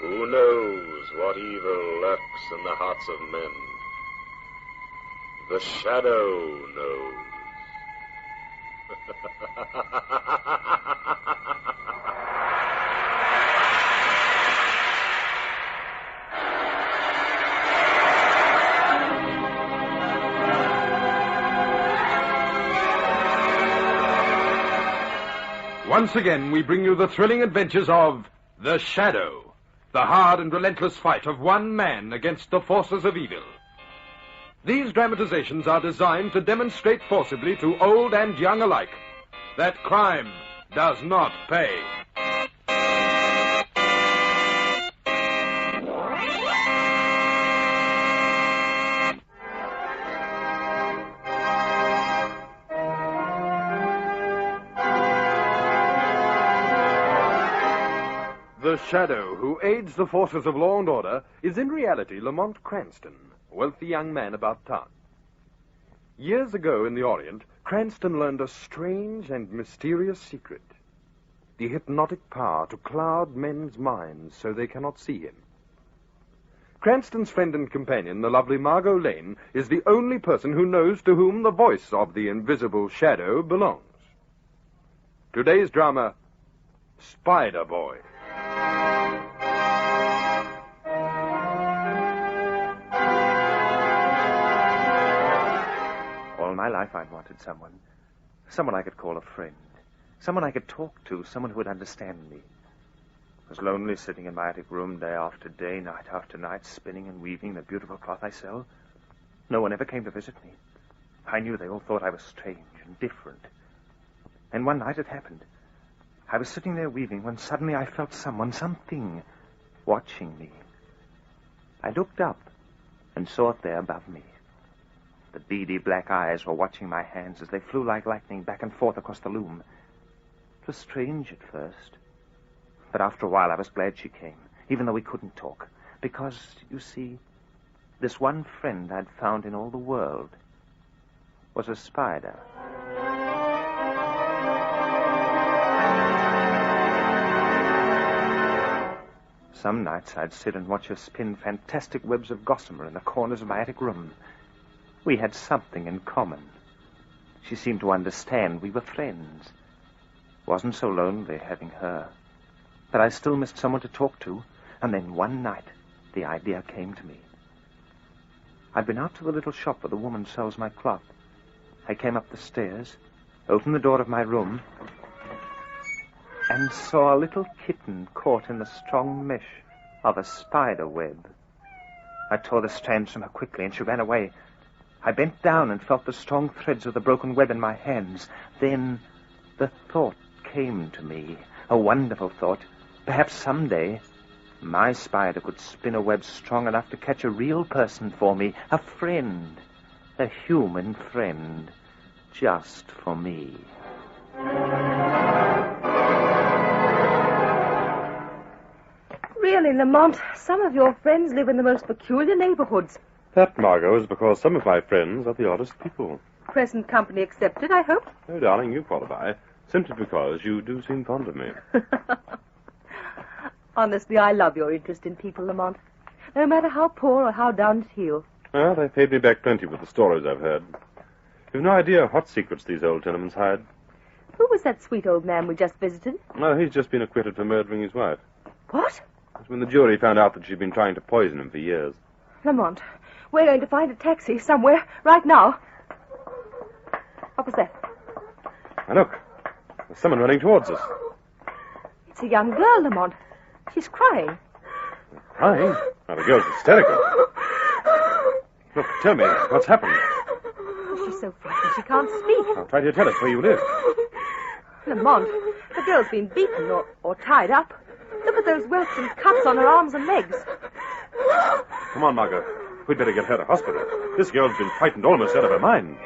Who knows what evil lurks in the hearts of men? The Shadow knows. Once again, we bring you the thrilling adventures of The Shadow, the hard and relentless fight of one man against the forces of evil. These dramatizations are designed to demonstrate forcibly to old and young alike that crime does not pay. The Shadow, who aids the forces of law and order, is in reality Lamont Cranston, a wealthy young man about town. Years ago in the Orient, Cranston learned a strange and mysterious secret: the hypnotic power to cloud men's minds so they cannot see him. Cranston's friend and companion, the lovely Margot Lane, is the only person who knows to whom the voice of the invisible Shadow belongs. Today's drama, Spiderboy. All my life I'd wanted someone I could call a friend, someone I could talk to, someone who would understand me. I was lonely sitting in my attic room day after day, night after night, spinning and weaving the beautiful cloth I sell. No one ever came to visit me. I knew they all thought I was strange and different. And one night it happened. I was sitting there weaving when suddenly I felt something, watching me. I looked up and saw it there above me. The beady black eyes were watching my hands as they flew like lightning back and forth across the loom. It was strange at first, but after a while I was glad she came, even though we couldn't talk, because, you see, this one friend I'd found in all the world was a spider. Some nights I'd sit and watch her spin fantastic webs of gossamer in the corners of my attic room. We had something in common. She seemed to understand we were friends. Wasn't so lonely having her. But I still missed someone to talk to, and then one night the idea came to me. I'd been out to the little shop where the woman sells my cloth. I came up the stairs, opened the door of my room, and saw a little kitten caught in the strong mesh of a spider web. I tore the strands from her quickly, and she ran away. I bent down and felt the strong threads of the broken web in my hands. Then the thought came to me, a wonderful thought. Perhaps someday my spider could spin a web strong enough to catch a real person for me, a friend, a human friend, just for me. Really, Lamont, some of your friends live in the most peculiar neighborhoods. That, Margot, is because some of my friends are the oddest people. Present company accepted, I hope. Oh, darling, you qualify, simply because you do seem fond of me. Honestly, I love your interest in people, Lamont. No matter how poor or how down at heel. Well, they paid me back plenty with the stories I've heard. You've no idea what secrets these old tenements hide. Who was that sweet old man we just visited? Oh, he's just been acquitted for murdering his wife. What? That's when the jury found out that she'd been trying to poison him for years. Lamont, we're going to find a taxi somewhere right now. What was that? Now, look. There's someone running towards us. It's a young girl, Lamont. She's crying. Crying? Now, the girl's hysterical. Look, tell me, what's happened? She's so frightened she can't speak. I'll try to tell us where you live. Lamont, the girl's been beaten or tied up. Look at those welts and cuts on her arms and legs. Come on, Margot. We'd better get her to hospital. This girl's been frightened almost out of her mind.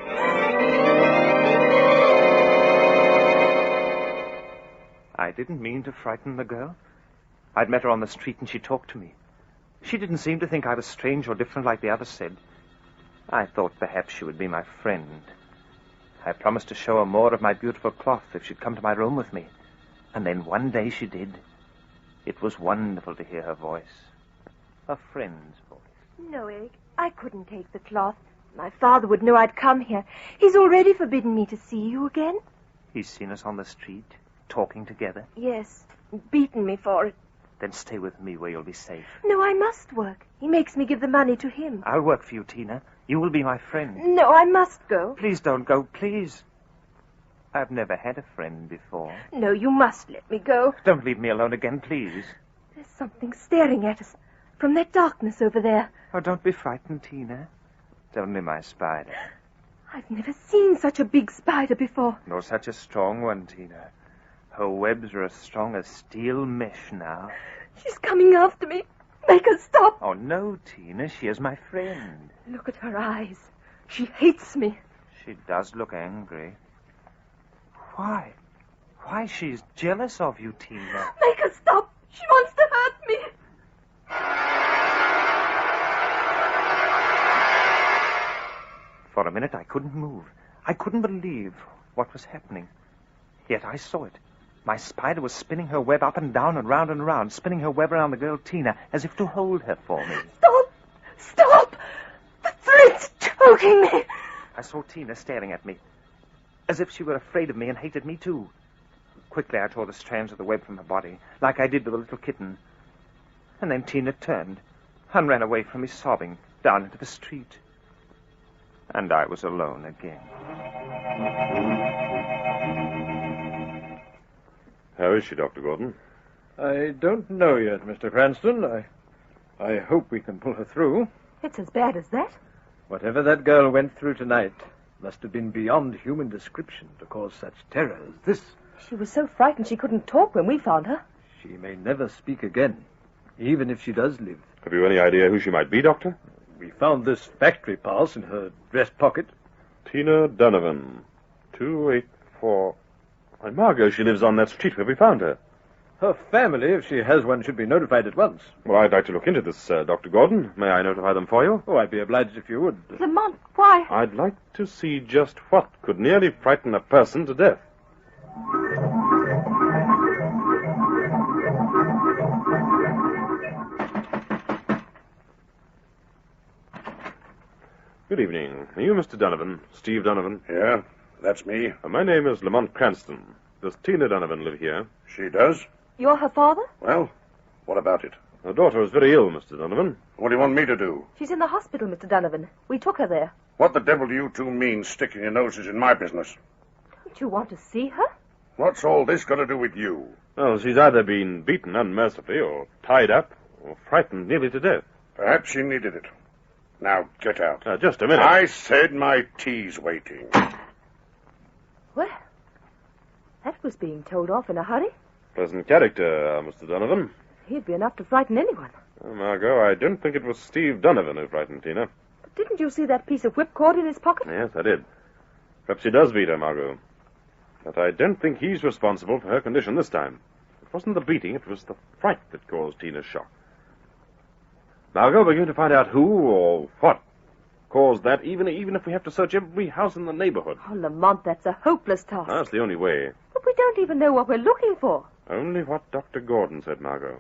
I didn't mean to frighten the girl. I'd met her on the street and she talked to me. She didn't seem to think I was strange or different like the others said. I thought perhaps she would be my friend. I promised to show her more of my beautiful cloth if she'd come to my room with me. And then one day she did. It was wonderful to hear her voice. A friend's voice. No, Eric, I couldn't take the cloth. My father would know I'd come here. He's already forbidden me to see you again. He's seen us on the street, talking together. Yes, beaten me for it. Then stay with me where you'll be safe. No, I must work. He makes me give the money to him. I'll work for you, Tina. You will be my friend. No, I must go. Please don't go, please. I've never had a friend before. No, you must let me go. Don't leave me alone again, please. There's something staring at us from that darkness over there. Oh, don't be frightened, Tina. It's only my spider. I've never seen such a big spider before. Nor such a strong one, Tina. Her webs are as strong as steel mesh now. She's coming after me. Make her stop. Oh, no, Tina. She is my friend. Look at her eyes. She hates me. She does look angry. Why? Why, she's jealous of you, Tina. Make her stop. She wants to hurt me. For a minute, I couldn't move. I couldn't believe what was happening. Yet I saw it. My spider was spinning her web up and down and round and round, spinning her web around the girl Tina, as if to hold her for me. Stop! Stop! The thread's choking me. I saw Tina staring at me, as if she were afraid of me and hated me too. Quickly, I tore the strands of the web from her body, like I did with a little kitten. And then Tina turned and ran away from me, sobbing, down into the street. And I was alone again. How is she, Dr. Gordon? I don't know yet, Mr. Cranston. I hope we can pull her through. It's as bad as that? Whatever that girl went through tonight must have been beyond human description to cause such terror as this. She was so frightened she couldn't talk when we found her. She may never speak again, even if she does live. Have you any idea who she might be, Doctor? We found this factory pass in her dress pocket. Tina Donovan, 284... Why, Margot, she lives on that street where we found her. Her family, if she has one, should be notified at once. Well, I'd like to look into this, Dr. Gordon. May I notify them for you? Oh, I'd be obliged if you would. Lamont, why? I'd like to see just what could nearly frighten a person to death. Good evening. Are you Mr. Donovan? Steve Donovan? Yeah, that's me. My name is Lamont Cranston. Does Tina Donovan live here? She does? You're her father? Well, what about it? Her daughter is very ill, Mr. Donovan. What do you want me to do? She's in the hospital, Mr. Donovan. We took her there. What the devil do you two mean sticking your noses in my business? Don't you want to see her? What's all this got to do with you? Well, she's either been beaten unmercifully or tied up or frightened nearly to death. Perhaps she needed it. Now, get out. Just a minute. I said my tea's waiting. Well, that was being told off in a hurry. Pleasant character, Mr. Donovan. He'd be enough to frighten anyone. Margot, I don't think it was Steve Donovan who frightened Tina. But didn't you see that piece of whipcord in his pocket? Yes, I did. Perhaps he does beat her, Margot. But I don't think he's responsible for her condition this time. It wasn't the beating, it was the fright that caused Tina's shock. Margot, we're going to find out who or what caused that, even if we have to search every house in the neighborhood. Oh, Lamont, that's a hopeless task. That's the only way. But we don't even know what we're looking for. Only what Dr. Gordon said, Margot.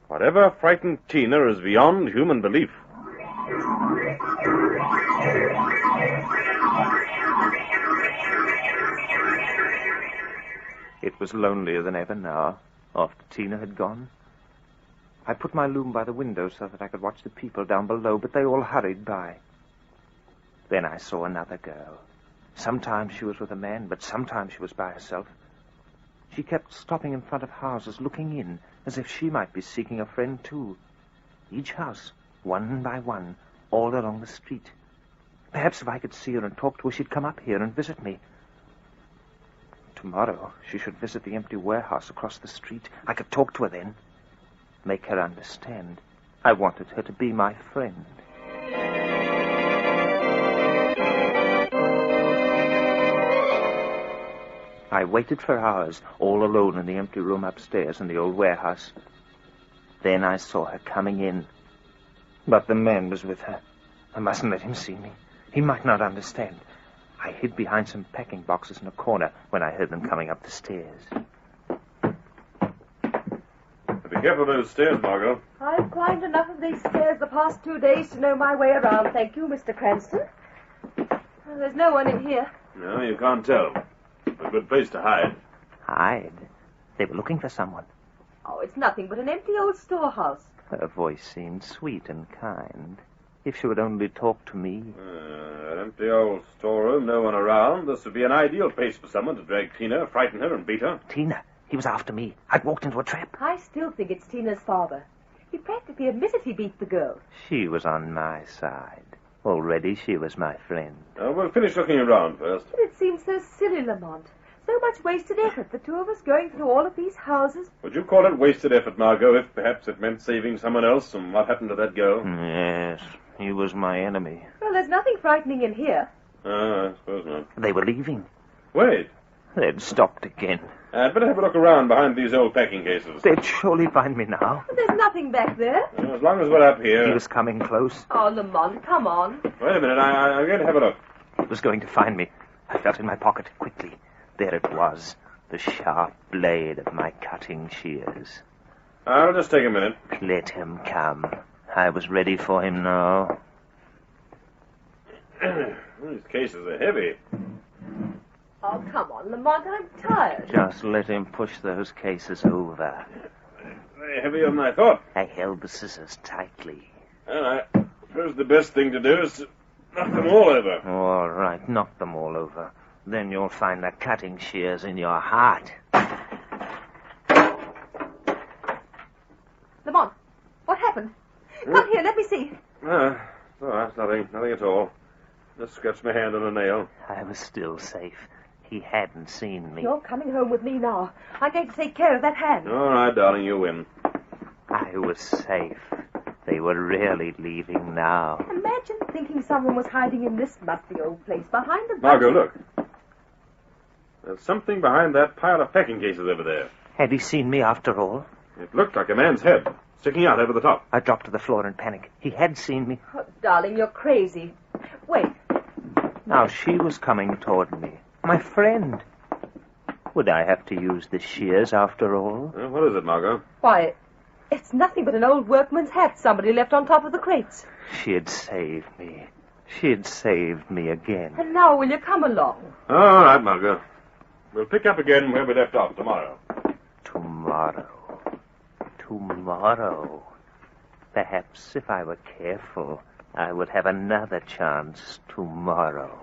Whatever frightened Tina is beyond human belief. It was lonelier than ever now, after Tina had gone. I put my loom by the window so that I could watch the people down below, but they all hurried by. Then I saw another girl. Sometimes she was with a man, but sometimes she was by herself. She kept stopping in front of houses, looking in, as if she might be seeking a friend too. Each house, one by one, all along the street. Perhaps if I could see her and talk to her, she'd come up here and visit me. Tomorrow, she should visit the empty warehouse across the street. I could talk to her then. Make her understand. I wanted her to be my friend. I waited for hours, all alone in the empty room upstairs in the old warehouse. Then I saw her coming in. But the man was with her. I mustn't let him see me. He might not understand. I hid behind some packing boxes in a corner when I heard them coming up the stairs. Be careful of those stairs, Margot. I've climbed enough of these stairs the past 2 days to know my way around, thank you, Mr. Cranston. Well, there's no one in here. No, you can't tell. A good place to hide. Hide? They were looking for someone. Oh, it's nothing but an empty old storehouse. Her voice seemed sweet and kind. If she would only talk to me. An empty old storeroom, no one around. This would be an ideal place for someone to drag Tina, frighten her, and beat her. Tina, he was after me. I'd walked into a trap. I still think it's Tina's father. He practically admitted he beat the girl. She was on my side. Already she was my friend. We'll finish looking around first. But it seems so silly, Lamont. So much wasted effort, the two of us going through all of these houses. Would you call it wasted effort, Margot, if perhaps it meant saving someone else and what happened to that girl? Yes, he was my enemy. Well, there's nothing frightening in here. I suppose not. They were leaving. Wait. They'd stopped again. I'd better have a look around behind these old packing cases. They'd surely find me now. But there's nothing back there. As long as we're up here... He was coming close. Oh, Lamont, come on. Wait a minute, I'm going to have a look. He was going to find me. I felt in my pocket quickly. There it was, the sharp blade of my cutting shears. I'll just take a minute. Let him come. I was ready for him now. These cases are heavy. Oh, come on, Lamont, I'm tired. Just let him push those cases over. They're heavier than I thought. I held the scissors tightly. Well, I suppose the best thing to do is to knock them all over. All right, knock them all over. Then you'll find the cutting shears in your heart. Lamont, what happened? Come here, let me see. All right, nothing at all. Just scratched my hand on a nail. I was still safe. He hadn't seen me. You're coming home with me now. I'm going to take care of that hand. All right, darling, you win. I was safe. They were really leaving now. Imagine thinking someone was hiding in this musty old place behind the... Margot, look. There's something behind that pile of packing cases over there. Had he seen me after all? It looked like a man's head, sticking out over the top. I dropped to the floor in panic. He had seen me. Oh, darling, you're crazy. Wait. Now she was coming toward me. My friend. Would I have to use the shears after all? What is it, Margot? Why, it's nothing but an old workman's hat somebody left on top of the crates. She had saved me. She had saved me again. And now will you come along? All right, Margot. We'll pick up again where we left off tomorrow. Tomorrow. Perhaps if I were careful, I would have another chance tomorrow.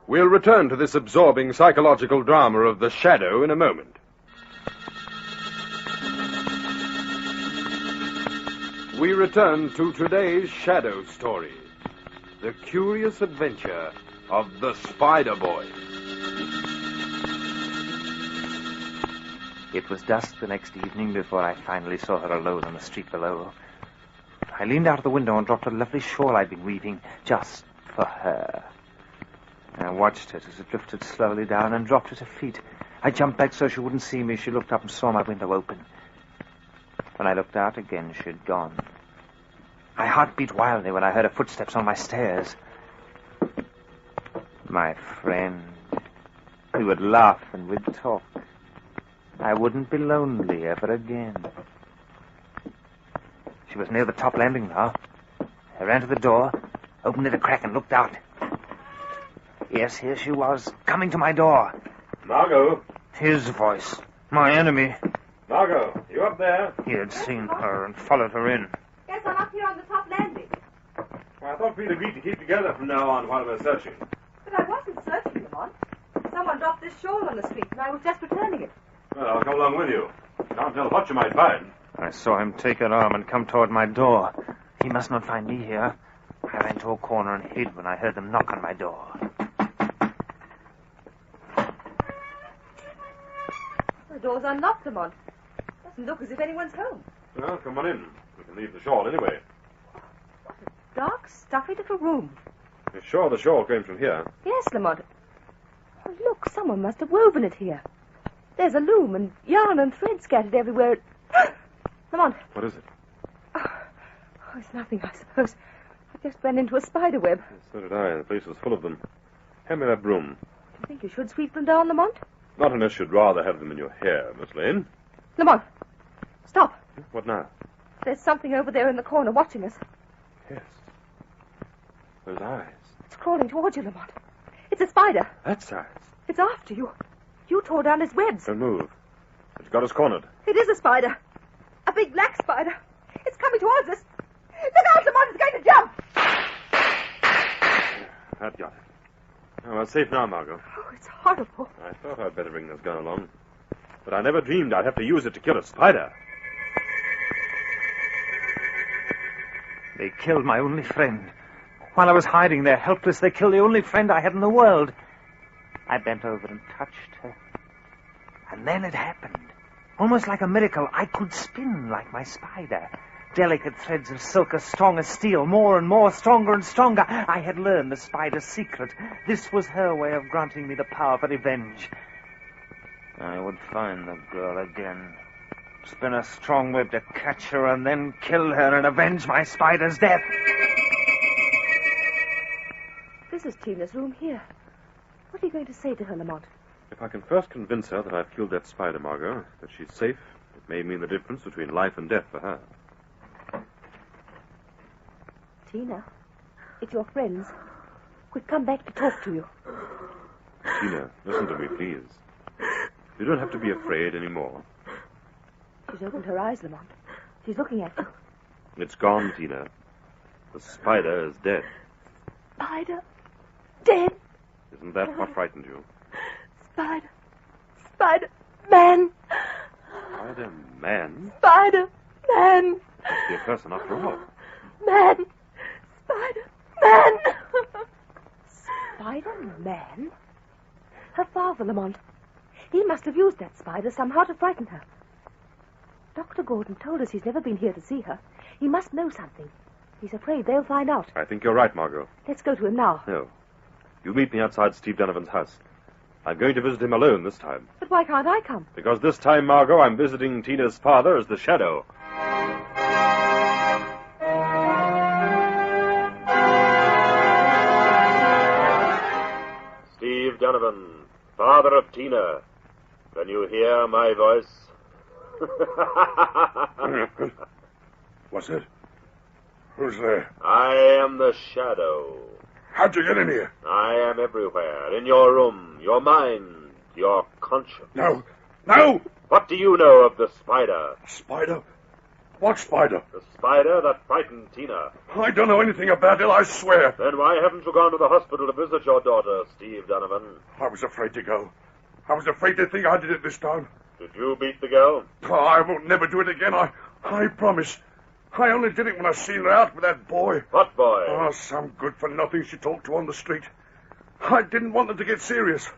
We'll return to this absorbing psychological drama of the Shadow in a moment. We return to today's Shadow story, the curious adventure of the Spiderboy. It was dusk the next evening before I finally saw her alone on the street below. I leaned out of the window and dropped a lovely shawl I'd been weaving just for her. I watched it as it drifted slowly down and dropped at her feet. I jumped back so she wouldn't see me. She looked up and saw my window open. When I looked out again, she had gone. My heart beat wildly when I heard her footsteps on my stairs. My friend. We would laugh and we'd talk. I wouldn't be lonely ever again. She was near the top landing now. I ran to the door, opened it a crack, and looked out. Yes, here she was, coming to my door. Margot. His voice. My enemy. Margot, you up there? He had seen her and followed her in. Yes, I'm up here on the top landing. Well, I thought we'd agreed to keep together from now on while we're searching. But I wasn't searching, Lamont. Someone dropped this shawl on the street, and I was just returning it. Well, I'll come along with you. Can't tell what you might find. I saw him take her arm and come toward my door. He must not find me here. I ran to a corner and hid when I heard them knock on my door. The door's unlocked, Lamont. Doesn't look as if anyone's home. Well, come on in. We can leave the shawl anyway. Dark, stuffy little room. You're sure the shawl came from here? Yes, Lamont. Oh, look, someone must have woven it here. There's a loom and yarn and thread scattered everywhere. Lamont. What is it? Oh, it's nothing, I suppose. just ran into a spider web. So did I. The place was full of them. Hand me that broom. Do you think you should sweep them down, Lamont? Not unless you'd rather have them in your hair, Miss Lane. Lamont, stop. What now? There's something over there in the corner watching us. Yes. Those eyes. It's crawling towards you, Lamont. It's a spider. That's eyes. It's after you. You tore down his webs. Don't move. It's got us cornered. It is a spider. A big black spider. It's coming towards us. Look out, Lamont. It's going to jump. That got it. Oh, we're safe now, Margot. Oh, it's horrible. I thought I'd better bring this gun along. But I never dreamed I'd have to use it to kill a spider. They killed my only friend. While I was hiding there, helpless, they killed the only friend I had in the world. I bent over and touched her. And then it happened. Almost like a miracle, I could spin like my spider. Delicate threads of silk as strong as steel, more and more, stronger and stronger. I had learned the spider's secret. This was her way of granting me the power for revenge. I would find the girl again, spin a strong web to catch her, and then kill her and avenge my spider's death. This is Tina's room here. What are you going to say to her, Lamont? If I can first convince her that I've killed that spider, Margot, that she's safe, it may mean the difference between life and death for her. Tina, it's your friends. We've come back to talk to you. Tina, listen to me, please. You don't have to be afraid anymore. She's opened her eyes, Lamont. She's looking at you. It's gone, Tina. The spider is dead. Spider? Dead? Isn't that what frightened you? Spider. Spider-Man. Spider-Man? Spider-Man. Must be a person after all. Man. Spider-Man. Spider-Man? Her father, Lamont. He must have used that spider somehow to frighten her. Dr. Gordon told us he's never been here to see her. He must know something. He's afraid they'll find out. I think you're right, Margot. Let's go to him now. No. You meet me outside Steve Donovan's house. I'm going to visit him alone this time. But why can't I come? Because this time, Margot, I'm visiting Tina's father as the Shadow. Steve Donovan, father of Tina. Can you hear my voice? What's it? Who's there? I am the Shadow. How'd you get in here? I am everywhere. In your room, your mind, your conscience. No. No! What do you know of the spider? Spider? What spider? The spider that frightened Tina. I don't know anything about it, I swear. Then why haven't you gone to the hospital to visit your daughter, Steve Donovan? I was afraid to go. I was afraid to think I did it this time. Did you beat the girl? Oh, I won't never do it again, I promise. I only did it when I seen her out with that boy. What boy? Oh, some good-for-nothing she talked to on the street. I didn't want her to get serious.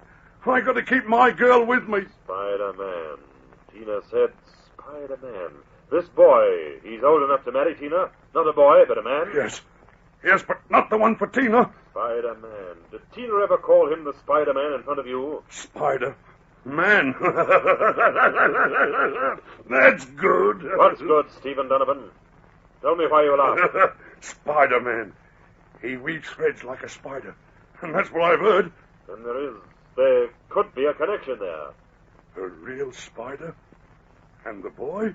I got to keep my girl with me. Spider-Man. Tina said Spider-Man. This boy, he's old enough to marry Tina. Not a boy, but a man. Yes, but not the one for Tina. Spider-Man. Did Tina ever call him the Spider-Man in front of you? Spider-Man. That's good. What's good, Stephen Donovan? Tell me why you laugh. Spider-Man. He weaves threads like a spider. And that's what I've heard. Then there could be a connection there. A real spider? And the boy?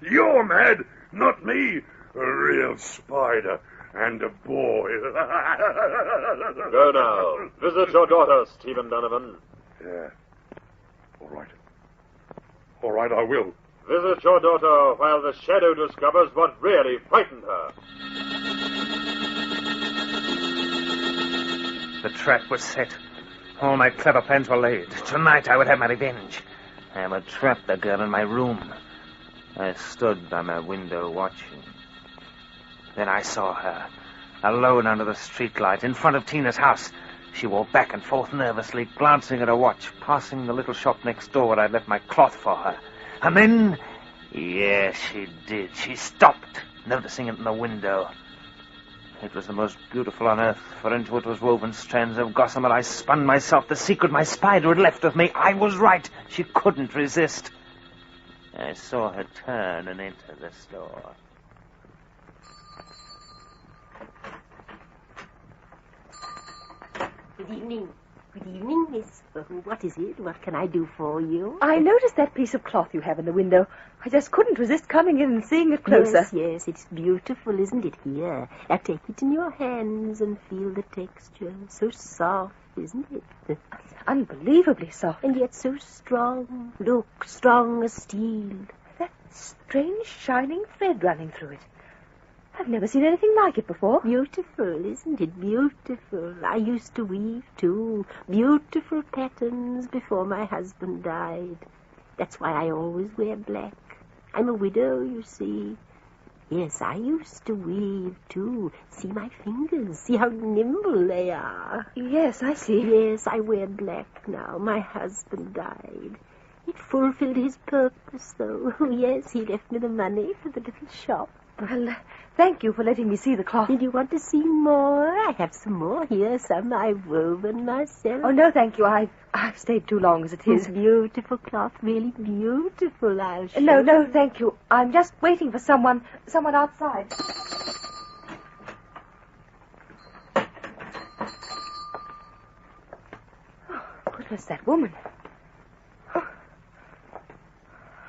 You're mad, not me. A real spider and a boy. Go now. Visit your daughter, Stephen Donovan. Yeah. All right, I will. Visit your daughter while the Shadow discovers what really frightened her. The trap was set. All my clever plans were laid. Tonight I would have my revenge. I would trap the girl in my room. I stood by my window watching. Then I saw her, alone under the streetlight, in front of Tina's house. She walked back and forth nervously, glancing at her watch, passing the little shop next door where I'd left my cloth for her. And then, yes, she did. She stopped, noticing it in the window. It was the most beautiful on earth, for into it was woven strands of gossamer. I spun myself, the secret my spider had left with me. I was right. She couldn't resist. I saw her turn and enter the store. evening. Good evening, miss. What is it? What can I do for you? I noticed that piece of cloth you have in the window. I just couldn't resist coming in and seeing it closer. Yes, it's beautiful, isn't it? Here. Now take it in your hands and feel the texture. So soft, isn't it? It's unbelievably soft. And yet so strong. Look, strong as steel. That strange shining thread running through it. I've never seen anything like it before. Beautiful, isn't it? Beautiful. I used to weave, too. Beautiful patterns before my husband died. That's why I always wear black. I'm a widow, you see. Yes, I used to weave, too. See my fingers. See how nimble they are. Yes, I see. Yes, I wear black now. My husband died. It fulfilled his purpose, though. Yes, he left me the money for the little shop. Well, thank you for letting me see the cloth. Did you want to see more? I have some more here. Some I've woven myself. Oh, no, thank you. I've stayed too long as it is. Beautiful cloth, really beautiful, I'll show No, thank you. I'm just waiting for someone outside. Oh, goodness, that woman. Oh.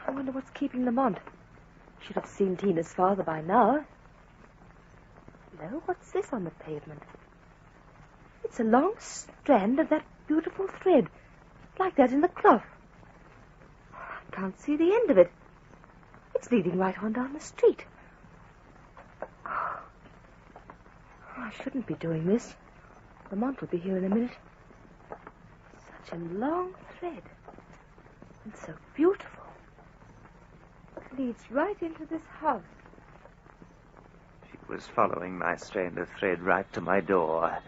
I wonder what's keeping Lamont. Should have seen Tina's father by now. No, what's this on the pavement? It's a long strand of that beautiful thread, like that in the cloth. I can't see the end of it. It's leading right on down the street. Oh, I shouldn't be doing this. Lamont will be here in a minute. Such a long thread, and so beautiful. Leads right into this house. She was following my strand of thread right to my door.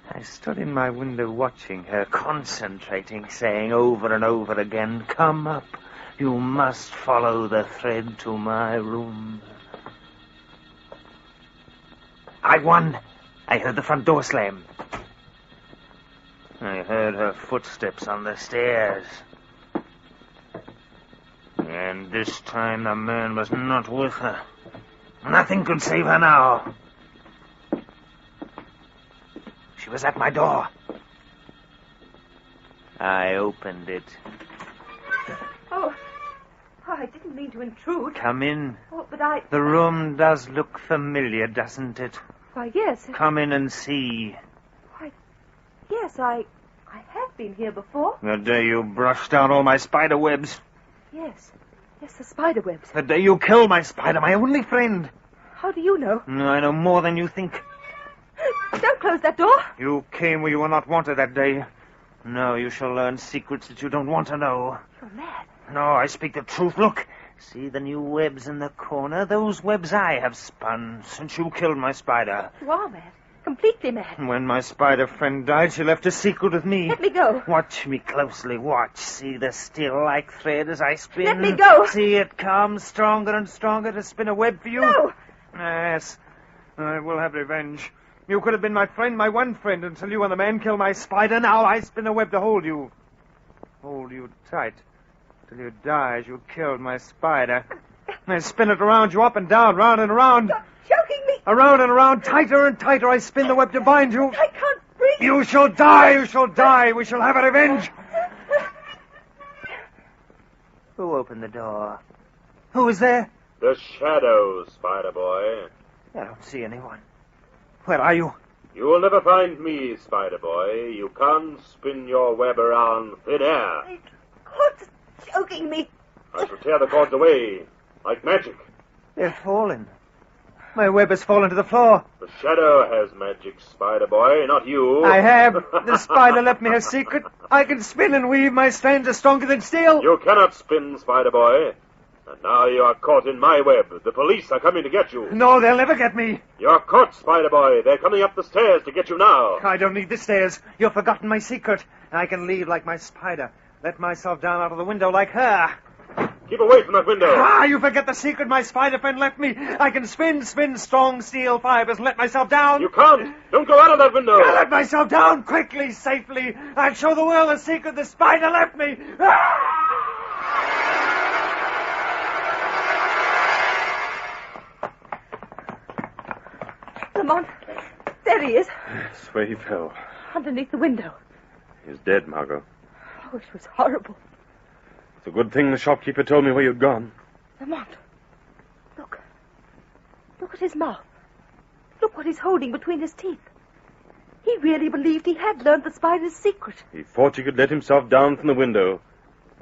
I stood in my window watching her, concentrating, saying over and over again, "Come up. You must follow the thread to my room." I won. I heard the front door slam. I heard her footsteps on the stairs. And this time the man was not with her. Nothing could save her now. She was at my door. I opened it. Oh, I didn't mean to intrude. Come in. Oh, but The room does look familiar, doesn't it? Why, yes. Come in and see. Why, yes, I have been here before. The day you brushed out all my spider webs. Yes, the spider webs. The day you killed my spider, my only friend. How do you know? No, I know more than you think. Don't close that door. You came where you were not wanted that day. No, you shall learn secrets that you don't want to know. You're mad. No, I speak the truth. Look, see the new webs in the corner? Those webs I have spun since you killed my spider. You are mad. Completely mad. When my spider friend died, she left a secret with me. Let me go. Watch me closely. Watch. See the steel-like thread as I spin. Let me go. See it come stronger and stronger to spin a web for you? No. Yes. I will have revenge. You could have been my friend, my one friend, until you and the man killed my spider. Now I spin a web to hold you. Hold you tight. Till you die as you killed my spider. I spin it around you, up and down, round and around. You're choking me. Around and around, tighter and tighter, I spin the web to bind you. I can't breathe. You shall die, you shall die. We shall have a revenge. Who opened the door? Who is there? The Shadow, Spiderboy. I don't see anyone. Where are you? You will never find me, Spiderboy. You can't spin your web around thin air. The cords are choking me. I shall tear the cords away, like magic. They're fallen. My web has fallen to the floor. The Shadow has magic, Spiderboy, not you. I have. The spider left me her secret. I can spin and weave. My strands are stronger than steel. You cannot spin, Spiderboy. And now you are caught in my web. The police are coming to get you. No, they'll never get me. You're caught, Spiderboy. They're coming up the stairs to get you now. I don't need the stairs. You've forgotten my secret. I can leave like my spider. Let myself down out of the window like her. Keep away from that window. Ah, you forget the secret my spider friend left me. I can spin strong steel fibers and let myself down. You can't. Don't go out of that window. I'll let myself down quickly, safely. I'll show the world the secret the spider left me. Ah! Lamont, there he is, That's where he fell. underneath the window. He's dead, Margot. Oh, it was horrible. It's a good thing the shopkeeper told me where you'd gone. Lamont, look. Look at his mouth. Look what he's holding between his teeth. He really believed he had learned the spider's secret. He thought he could let himself down from the window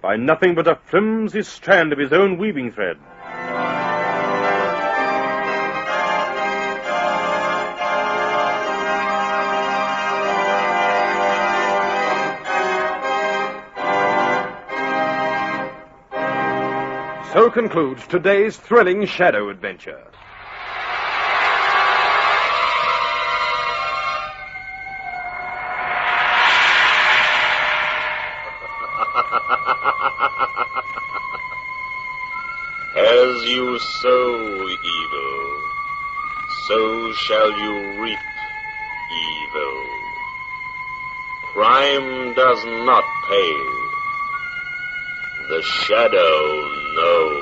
by nothing but a flimsy strand of his own weaving thread. So concludes today's thrilling Shadow adventure. As you sow evil, so shall you reap evil. Crime does not pay. The Shadow knows.